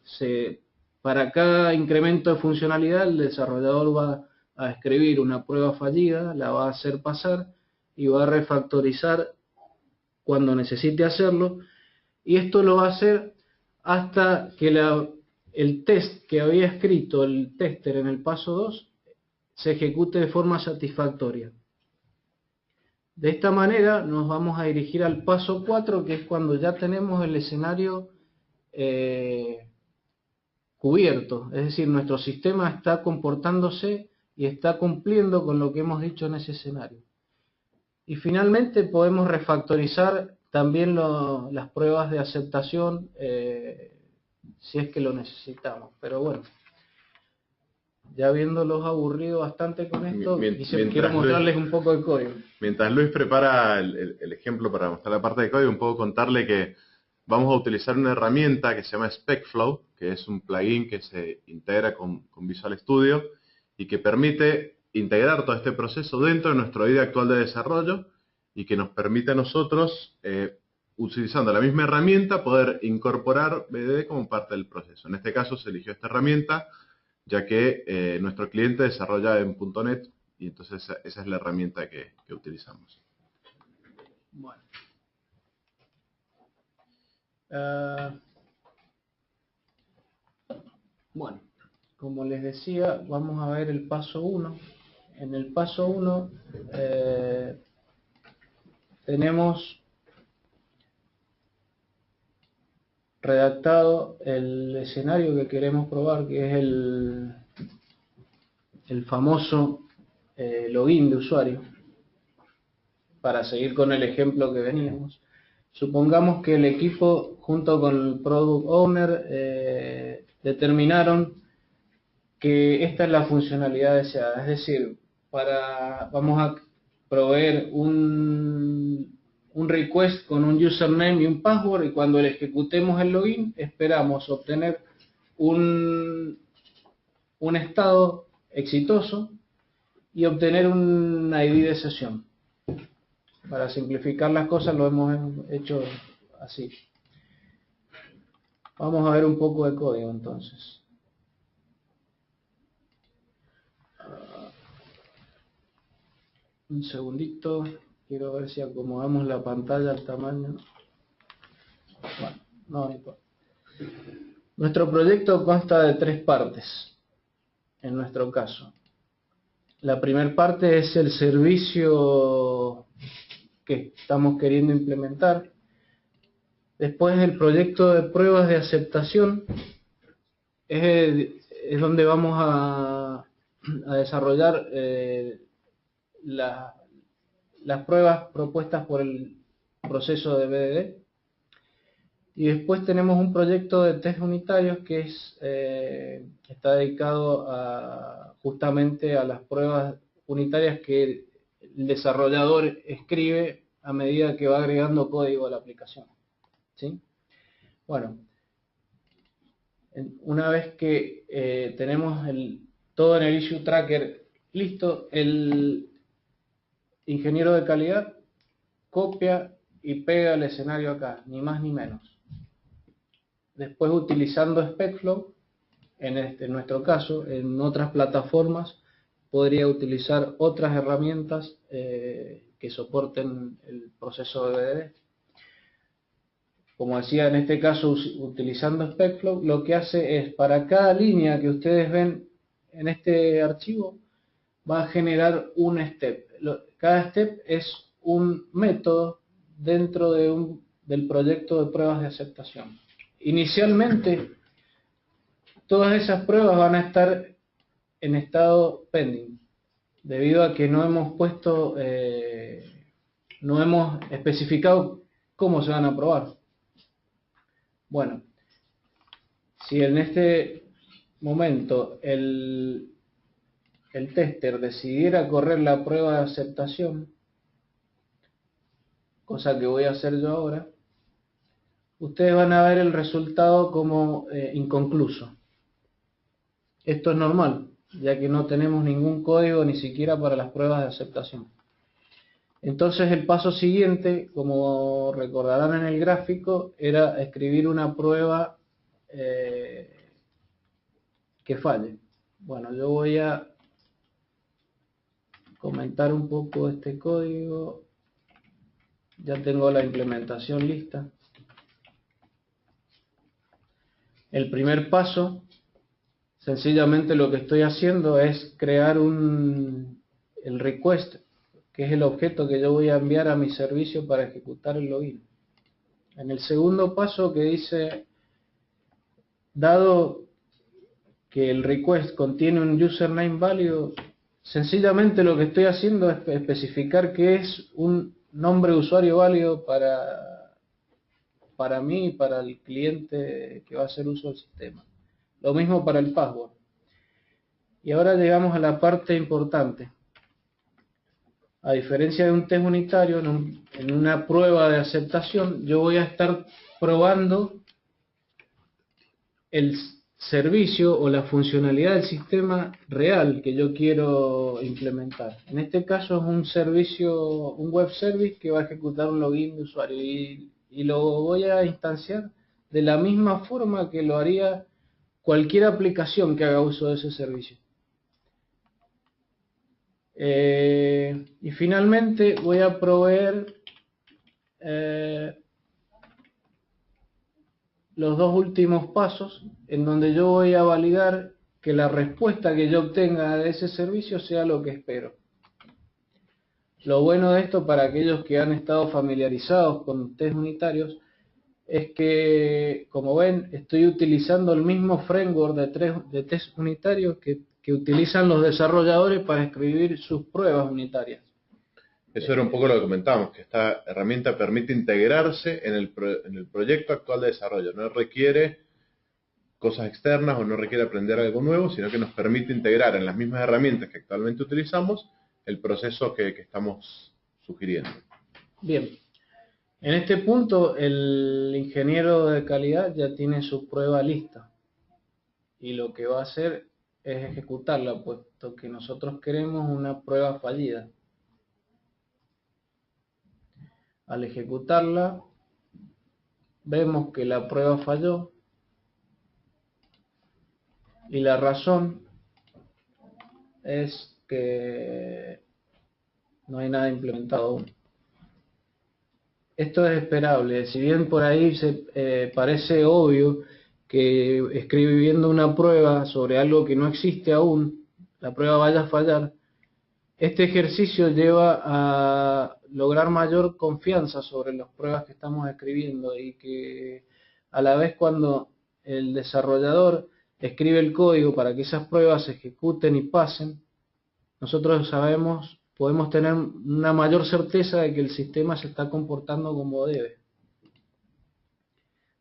Para cada incremento de funcionalidad, el desarrollador va a escribir una prueba fallida, la va a hacer pasar y va a refactorizar cuando necesite hacerlo, y esto lo va a hacer hasta que el test que había escrito el tester en el paso 2 se ejecute de forma satisfactoria. De esta manera nos vamos a dirigir al paso 4, que es cuando ya tenemos el escenario cubierto, es decir, nuestro sistema está comportándose y está cumpliendo con lo que hemos dicho en ese escenario. Y finalmente podemos refactorizar también las pruebas de aceptación si es que lo necesitamos. Pero bueno, ya habiéndolos aburrido bastante con esto, quiero mostrarles un poco de código. Mientras Luis prepara el ejemplo para mostrar la parte de código, un poco contarle que vamos a utilizar una herramienta que se llama SpecFlow, que es un plugin que se integra con Visual Studio y que permite integrar todo este proceso dentro de nuestro IDE actual de desarrollo y que nos permite a nosotros, utilizando la misma herramienta, poder incorporar BDD como parte del proceso. En este caso se eligió esta herramienta ya que nuestro cliente desarrolla en .NET y entonces esa es la herramienta que utilizamos. Bueno. Bueno, como les decía, vamos a ver el paso 1. En el paso 1 tenemos redactado el escenario que queremos probar, que es el famoso login de usuario. Para seguir con el ejemplo que veníamos, supongamos que el equipo junto con el Product Owner determinaron que esta es la funcionalidad deseada, es decir, vamos a proveer un request con un username y un password, y cuando le ejecutemos el login esperamos obtener un estado exitoso y obtener un ID de sesión. Para simplificar las cosas lo hemos hecho así. Vamos a ver un poco de código entonces. Un segundito, quiero ver si acomodamos la pantalla al tamaño. Bueno, no importa. Nuestro proyecto consta de 3 partes, en nuestro caso. La primera parte es el servicio que estamos queriendo implementar. Después el proyecto de pruebas de aceptación es donde vamos a desarrollar las pruebas propuestas por el proceso de BDD. Y después tenemos un proyecto de test unitarios que está dedicado justamente a las pruebas unitarias que el desarrollador escribe a medida que va agregando código a la aplicación. ¿Sí? Bueno, una vez que tenemos todo en el issue tracker listo, el ingeniero de calidad copia y pega el escenario acá, ni más ni menos. Después, utilizando SpecFlow, en nuestro caso, en otras plataformas podría utilizar otras herramientas que soporten el proceso de BDD. Como decía, en este caso, utilizando SpecFlow, lo que hace es, para cada línea que ustedes ven en este archivo, va a generar un step. Cada step es un método dentro del proyecto de pruebas de aceptación. Inicialmente, todas esas pruebas van a estar en estado pending, debido a que no hemos especificado cómo se van a probar. Bueno, si en este momento el tester decidiera correr la prueba de aceptación, cosa que voy a hacer yo ahora, ustedes van a ver el resultado como inconcluso. Esto es normal, ya que no tenemos ningún código ni siquiera para las pruebas de aceptación. Entonces el paso siguiente, como recordarán en el gráfico, era escribir una prueba que falle. Bueno, yo voy a comentar un poco este código. Ya tengo la implementación lista. El primer paso, sencillamente lo que estoy haciendo es crear el request, que es el objeto que yo voy a enviar a mi servicio para ejecutar el login. En el segundo paso, que dice, dado que el request contiene un username válido, Sencillamente lo que estoy haciendo es especificar qué es un nombre de usuario válido para mí y para el cliente que va a hacer uso del sistema. Lo mismo para el password. Y ahora llegamos a la parte importante. A diferencia de un test unitario, en una prueba de aceptación, yo voy a estar probando el servicio o la funcionalidad del sistema real que yo quiero implementar. En este caso es un servicio, un web service que va a ejecutar un login de usuario y lo voy a instanciar de la misma forma que lo haría cualquier aplicación que haga uso de ese servicio. Y finalmente voy a proveer los dos últimos pasos en donde yo voy a validar que la respuesta que yo obtenga de ese servicio sea lo que espero. Lo bueno de esto para aquellos que han estado familiarizados con test unitarios es que, como ven, estoy utilizando el mismo framework de test unitarios que utilizan los desarrolladores para escribir sus pruebas unitarias. Eso era un poco lo que comentábamos, que esta herramienta permite integrarse en el proyecto actual de desarrollo. No requiere cosas externas o no requiere aprender algo nuevo, sino que nos permite integrar en las mismas herramientas que actualmente utilizamos el proceso que estamos sugiriendo. Bien, en este punto el ingeniero de calidad ya tiene su prueba lista y lo que va a hacer es ejecutarla, puesto que nosotros queremos una prueba fallida. Al ejecutarla, vemos que la prueba falló y la razón es que no hay nada implementado aún. Esto es esperable, si bien por ahí parece obvio que escribiendo una prueba sobre algo que no existe aún, la prueba vaya a fallar. Este ejercicio lleva a lograr mayor confianza sobre las pruebas que estamos escribiendo y que a la vez cuando el desarrollador escribe el código para que esas pruebas se ejecuten y pasen, nosotros podemos tener una mayor certeza de que el sistema se está comportando como debe.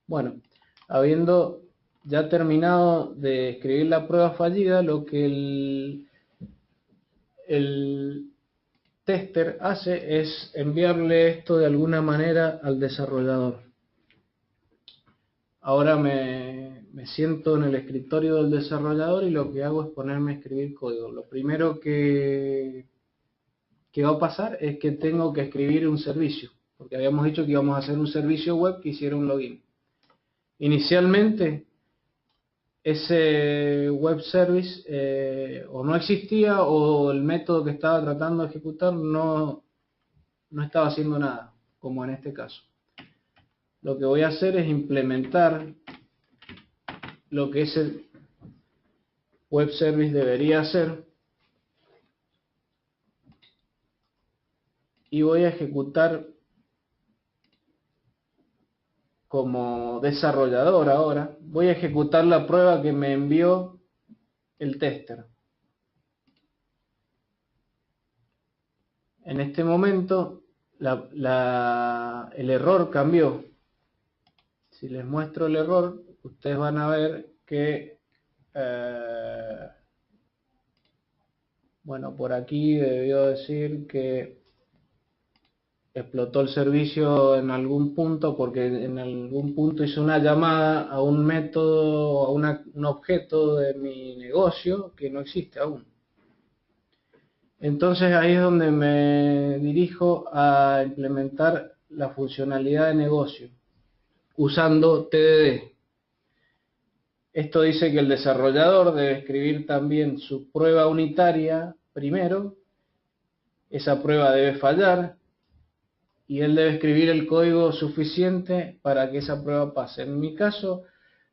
Bueno, habiendo ya terminado de escribir la prueba fallida, lo que el tester hace es enviarle esto de alguna manera al desarrollador. Ahora me siento en el escritorio del desarrollador y lo que hago es ponerme a escribir código. Lo primero que va a pasar es que tengo que escribir un servicio, porque habíamos dicho que íbamos a hacer un servicio web que hiciera un login. Inicialmente ese web service o no existía o el método que estaba tratando de ejecutar no estaba haciendo nada, como en este caso. Lo que voy a hacer es implementar lo que ese web service debería hacer y voy a ejecutar como desarrollador ahora, voy a ejecutar la prueba que me envió el tester. En este momento el error cambió. Si les muestro el error, ustedes van a ver que bueno, por aquí debió decir que explotó el servicio en algún punto porque en algún punto hizo una llamada a un método, a un objeto de mi negocio que no existe aún. Entonces ahí es donde me dirijo a implementar la funcionalidad de negocio usando TDD. Esto dice que el desarrollador debe escribir también su prueba unitaria primero, esa prueba debe fallar y él debe escribir el código suficiente para que esa prueba pase. En mi caso,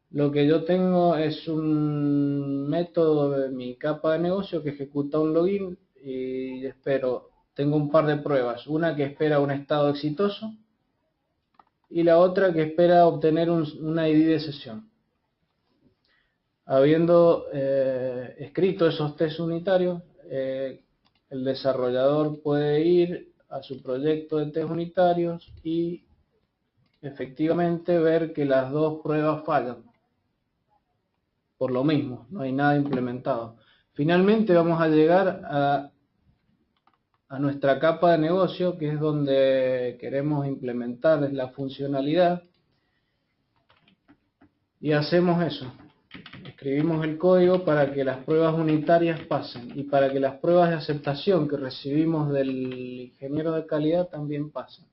lo que yo tengo es un método de mi capa de negocio que ejecuta un login y tengo un par de pruebas, una que espera un estado exitoso y la otra que espera obtener un ID de sesión. Habiendo escrito esos test unitarios, el desarrollador puede ir a su proyecto de test unitarios y efectivamente ver que las dos pruebas fallan. Por lo mismo, no hay nada implementado. Finalmente vamos a llegar a nuestra capa de negocio, que es donde queremos implementar la funcionalidad, y hacemos eso. Escribimos el código para que las pruebas unitarias pasen y para que las pruebas de aceptación que recibimos del ingeniero de calidad también pasen.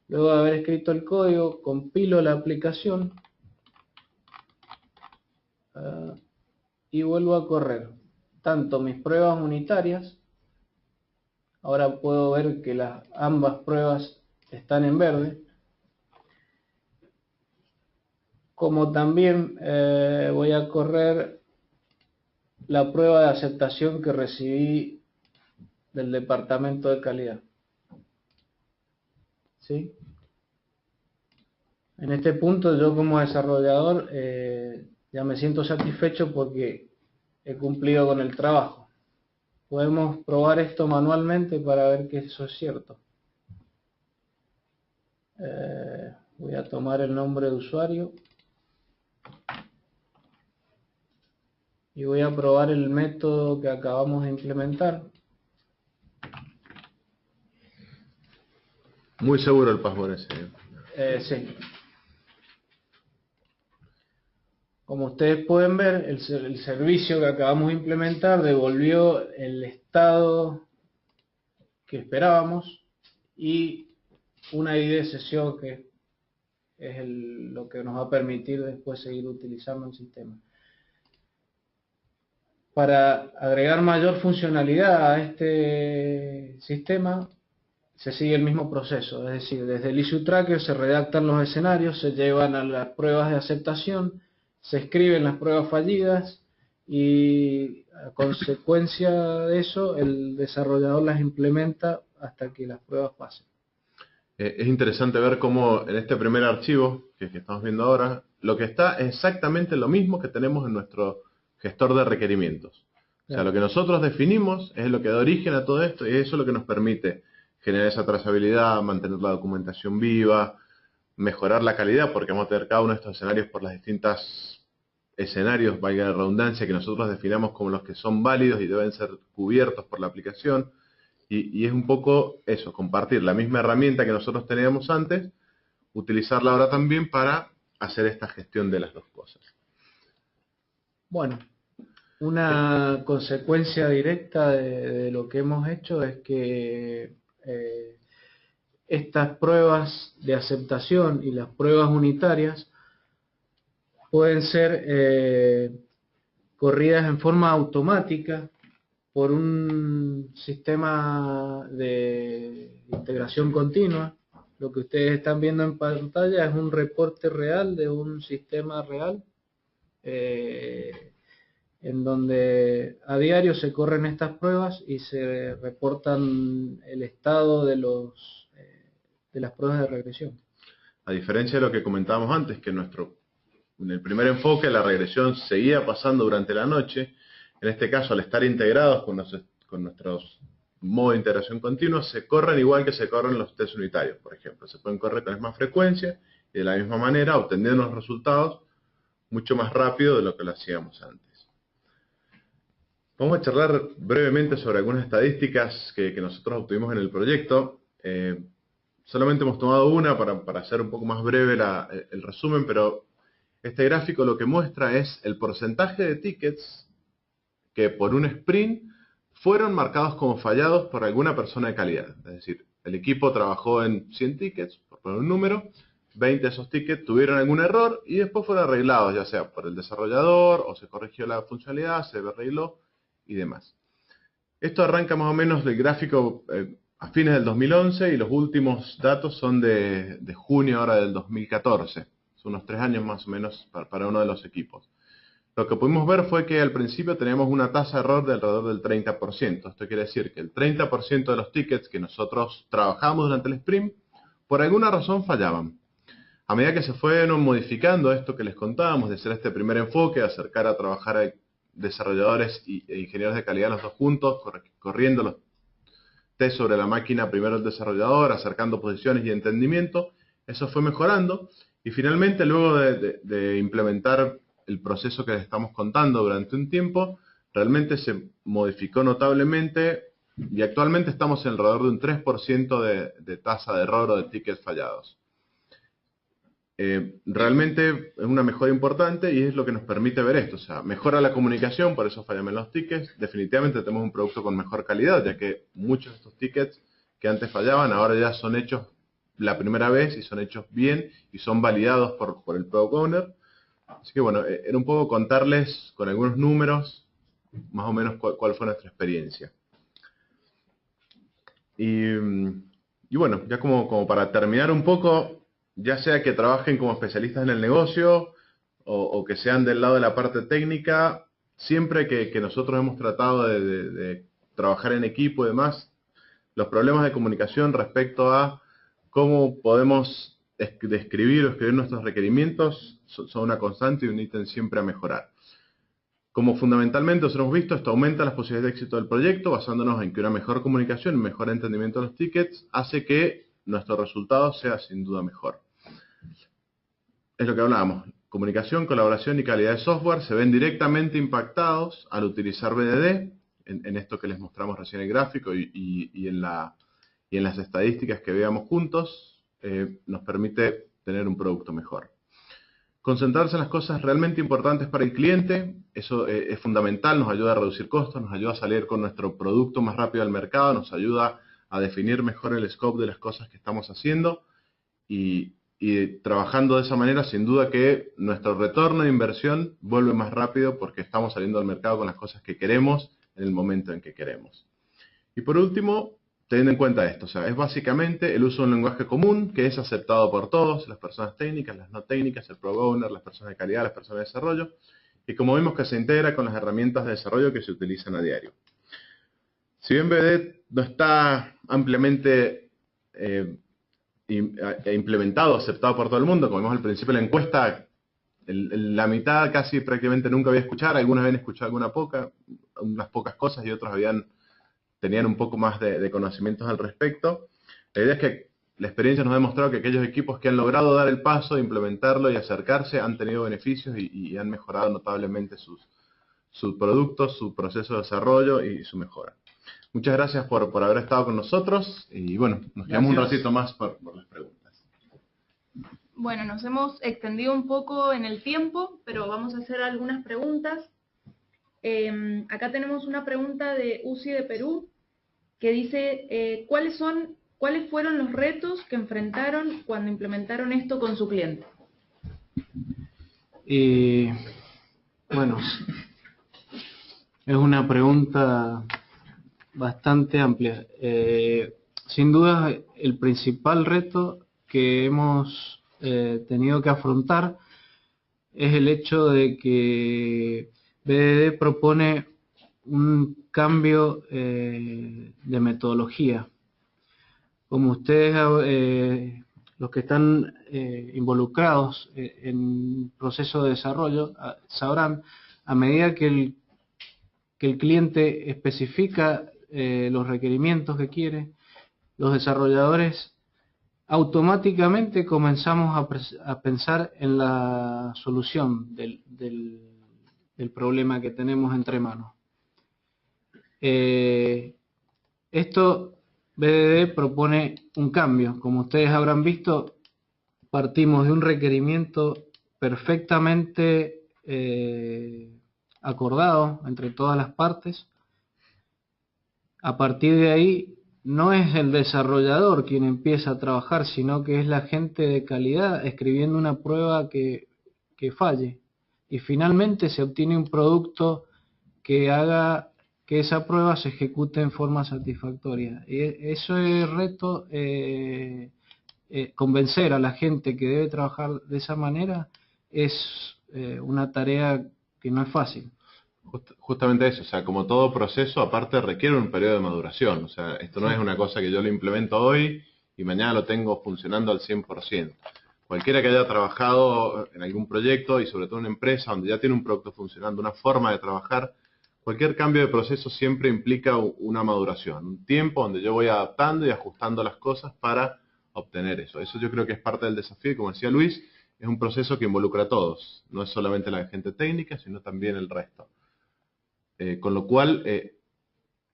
Luego de haber escrito el código, compilo la aplicación y vuelvo a correr tanto mis pruebas unitarias. Ahora puedo ver que ambas pruebas están en verde. Como también voy a correr la prueba de aceptación que recibí del departamento de calidad. ¿Sí? En este punto yo como desarrollador ya me siento satisfecho porque he cumplido con el trabajo. Podemos probar esto manualmente para ver que eso es cierto. Voy a tomar el nombre de usuario y voy a probar el método que acabamos de implementar. Muy seguro el password ese. Sí. Como ustedes pueden ver, el servicio que acabamos de implementar devolvió el estado que esperábamos y una ID de sesión que es lo que nos va a permitir después seguir utilizando el sistema. Para agregar mayor funcionalidad a este sistema, se sigue el mismo proceso, es decir, desde el issue tracker se redactan los escenarios, se llevan a las pruebas de aceptación, se escriben las pruebas fallidas y a consecuencia de eso el desarrollador las implementa hasta que las pruebas pasen. Es interesante ver cómo en este primer archivo que estamos viendo ahora, lo que está es exactamente lo mismo que tenemos en nuestro gestor de requerimientos. O sea, lo que nosotros definimos es lo que da origen a todo esto y eso es lo que nos permite generar esa trazabilidad, mantener la documentación viva, mejorar la calidad, porque vamos a tener cada uno de estos escenarios por las distintas escenarios, valga la redundancia, que nosotros definamos como los que son válidos y deben ser cubiertos por la aplicación. Y es un poco eso, compartir la misma herramienta que nosotros teníamos antes, utilizarla ahora también para hacer esta gestión de las dos cosas. Bueno, una consecuencia directa de lo que hemos hecho es que estas pruebas de aceptación y las pruebas unitarias pueden ser corridas en forma automática por un sistema de integración continua. Lo que ustedes están viendo en pantalla es un reporte real de un sistema real en donde a diario se corren estas pruebas y se reportan el estado de las pruebas de regresión. A diferencia de lo que comentábamos antes, que en el primer enfoque la regresión seguía pasando durante la noche, en este caso al estar integrados con nuestros modos de integración continua, se corren igual que se corren los test unitarios, por ejemplo. Se pueden correr con la misma frecuencia y de la misma manera obteniendo los resultados mucho más rápido de lo que lo hacíamos antes. Vamos a charlar brevemente sobre algunas estadísticas que nosotros obtuvimos en el proyecto. Solamente hemos tomado una para hacer un poco más breve el resumen, pero este gráfico lo que muestra es el porcentaje de tickets que por un sprint fueron marcados como fallados por alguna persona de calidad. Es decir, el equipo trabajó en 100 tickets, por poner un número, 20 de esos tickets tuvieron algún error y después fueron arreglados, ya sea por el desarrollador o se corrigió la funcionalidad, se arregló y demás. Esto arranca más o menos del gráfico a fines del 2011 y los últimos datos son de junio ahora del 2014. Son unos 3 años más o menos para uno de los equipos. Lo que pudimos ver fue que al principio teníamos una tasa de error de alrededor del 30%. Esto quiere decir que el 30% de los tickets que nosotros trabajamos durante el sprint, por alguna razón fallaban. A medida que se fueron modificando esto que les contábamos, de hacer este primer enfoque, de acercar a trabajar desarrolladores e ingenieros de calidad los dos juntos, corriendo los test sobre la máquina, primero el desarrollador, acercando posiciones y entendimiento. Eso fue mejorando y finalmente luego de implementar el proceso que les estamos contando durante un tiempo, realmente se modificó notablemente y actualmente estamos en alrededor de un 3% de tasa de error o de tickets fallados. Realmente es una mejora importante y es lo que nos permite ver esto. O sea, mejora la comunicación, por eso fallan menos tickets. Definitivamente tenemos un producto con mejor calidad, ya que muchos de estos tickets que antes fallaban ahora ya son hechos la primera vez y son hechos bien y son validados por el Product Owner. Así que bueno, era un poco contarles con algunos números más o menos cuál fue nuestra experiencia. Y bueno, ya como para terminar un poco, ya sea que trabajen como especialistas en el negocio o que sean del lado de la parte técnica, siempre que nosotros hemos tratado de trabajar en equipo y demás, los problemas de comunicación respecto a cómo podemos describir o escribir nuestros requerimientos son una constante y un ítem siempre a mejorar. Como fundamentalmente nosotros hemos visto, esto aumenta las posibilidades de éxito del proyecto basándonos en que una mejor comunicación y un mejor entendimiento de los tickets hace que nuestro resultado sea sin duda mejor. Es lo que hablábamos. Comunicación, colaboración y calidad de software se ven directamente impactados al utilizar BDD, en esto que les mostramos recién en el gráfico y en las estadísticas que veamos juntos, nos permite tener un producto mejor. Concentrarse en las cosas realmente importantes para el cliente, eso es fundamental, nos ayuda a reducir costos, nos ayuda a salir con nuestro producto más rápido al mercado, nos ayuda a definir mejor el scope de las cosas que estamos haciendo y trabajando de esa manera, sin duda que nuestro retorno de inversión vuelve más rápido porque estamos saliendo al mercado con las cosas que queremos en el momento en que queremos. Y por último, teniendo en cuenta esto, o sea, es básicamente el uso de un lenguaje común que es aceptado por todos, las personas técnicas, las no técnicas, el Product Owner, las personas de calidad, las personas de desarrollo, y como vimos que se integra con las herramientas de desarrollo que se utilizan a diario. Si bien BD no está ampliamente implementado, aceptado por todo el mundo, como vimos al principio de la encuesta, la mitad casi prácticamente nunca había escuchado, algunos habían escuchado unas pocas cosas y otros tenían un poco más de conocimientos al respecto. La idea es que la experiencia nos ha demostrado que aquellos equipos que han logrado dar el paso, implementarlo y acercarse han tenido beneficios y han mejorado notablemente sus productos, su proceso de desarrollo y su mejora. Muchas gracias por haber estado con nosotros y bueno, nos quedamos un ratito más por las preguntas. Bueno, nos hemos extendido un poco en el tiempo, pero vamos a hacer algunas preguntas. Acá tenemos una pregunta de UCI de Perú que dice, ¿cuáles fueron los retos que enfrentaron cuando implementaron esto con su cliente? Bueno, es una pregunta bastante amplia. Sin duda, el principal reto que hemos tenido que afrontar es el hecho de que BDD propone un cambio de metodología. Como ustedes, los que están involucrados en el proceso de desarrollo, sabrán, a medida que el cliente especifica los requerimientos que quiere, los desarrolladores automáticamente comenzamos a pensar en la solución del problema que tenemos entre manos. Esto BDD propone un cambio. Como ustedes habrán visto, partimos de un requerimiento perfectamente acordado entre todas las partes. A partir de ahí, no es el desarrollador quien empieza a trabajar, sino que es la gente de calidad escribiendo una prueba que falle. Y finalmente se obtiene un producto que haga que esa prueba se ejecute en forma satisfactoria. Y eso es el reto, convencer a la gente que debe trabajar de esa manera es una tarea que no es fácil. Justamente eso, o sea, como todo proceso, aparte requiere un periodo de maduración. O sea, esto no es una cosa que yo lo implemento hoy y mañana lo tengo funcionando al 100%. cualquiera que haya trabajado en algún proyecto y sobre todo en una empresa donde ya tiene un producto funcionando, una forma de trabajar, cualquier cambio de proceso siempre implica una maduración, un tiempo donde yo voy adaptando y ajustando las cosas para obtener eso. Eso yo creo que es parte del desafío y, como decía Luis, es un proceso que involucra a todos, no es solamente la gente técnica, sino también el resto. Con lo cual,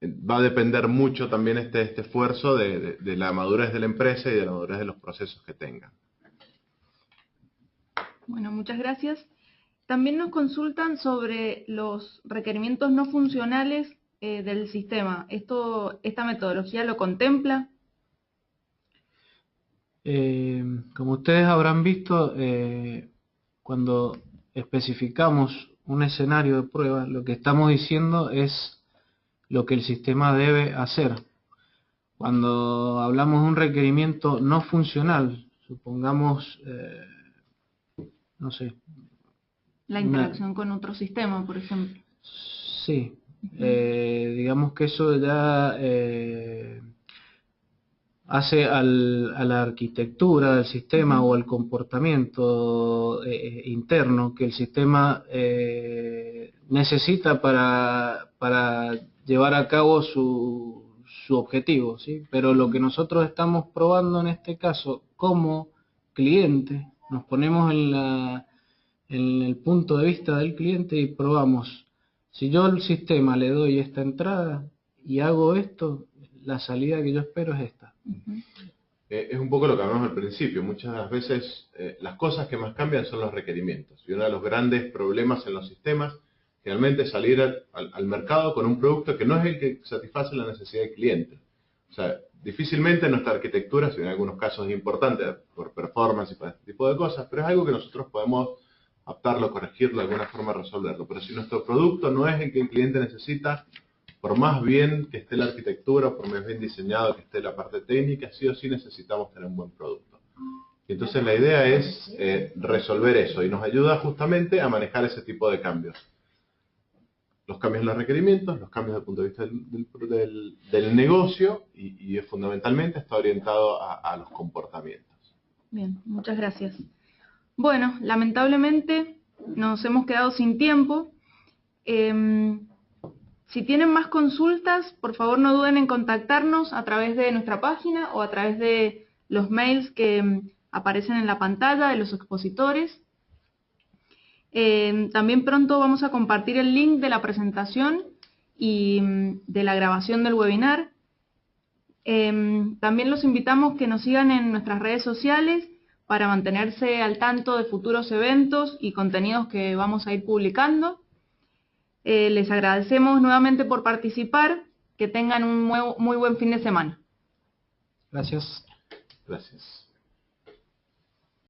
va a depender mucho también este esfuerzo de la madurez de la empresa y de la madurez de los procesos que tengan. Bueno, muchas gracias. También nos consultan sobre los requerimientos no funcionales del sistema. ¿Esta metodología lo contempla? Como ustedes habrán visto, cuando especificamos un escenario de prueba, lo que estamos diciendo es lo que el sistema debe hacer. Cuando hablamos de un requerimiento no funcional, supongamos, no sé. La interacción con otro sistema, por ejemplo. Sí, digamos que eso ya hace a la arquitectura del sistema o al comportamiento interno que el sistema necesita para llevar a cabo su objetivo, ¿sí? Pero lo que nosotros estamos probando en este caso como cliente, nos ponemos en el punto de vista del cliente y probamos, si yo al sistema le doy esta entrada y hago esto, la salida que yo espero es esta. Es un poco lo que hablamos al principio. Muchas veces las cosas que más cambian son los requerimientos. Y uno de los grandes problemas en los sistemas generalmente es salir al mercado con un producto que no es el que satisface la necesidad del cliente. O sea, difícilmente nuestra arquitectura, si en algunos casos es importante por performance y por este tipo de cosas, pero es algo que nosotros podemos adaptarlo, corregirlo, de alguna forma resolverlo. Pero si nuestro producto no es el que el cliente necesita, por más bien que esté la arquitectura, por más bien diseñado que esté la parte técnica, sí o sí necesitamos tener un buen producto. Y entonces la idea es resolver eso y nos ayuda justamente a manejar ese tipo de cambios. Los cambios en los requerimientos, los cambios desde el punto de vista del negocio y fundamentalmente está orientado a los comportamientos. Bien, muchas gracias. Bueno, lamentablemente nos hemos quedado sin tiempo. Si tienen más consultas, por favor no duden en contactarnos a través de nuestra página o a través de los mails que aparecen en la pantalla de los expositores. También pronto vamos a compartir el link de la presentación y de la grabación del webinar. También los invitamos que nos sigan en nuestras redes sociales para mantenerse al tanto de futuros eventos y contenidos que vamos a ir publicando. Les agradecemos nuevamente por participar. Que tengan un muy buen fin de semana. Gracias. Gracias.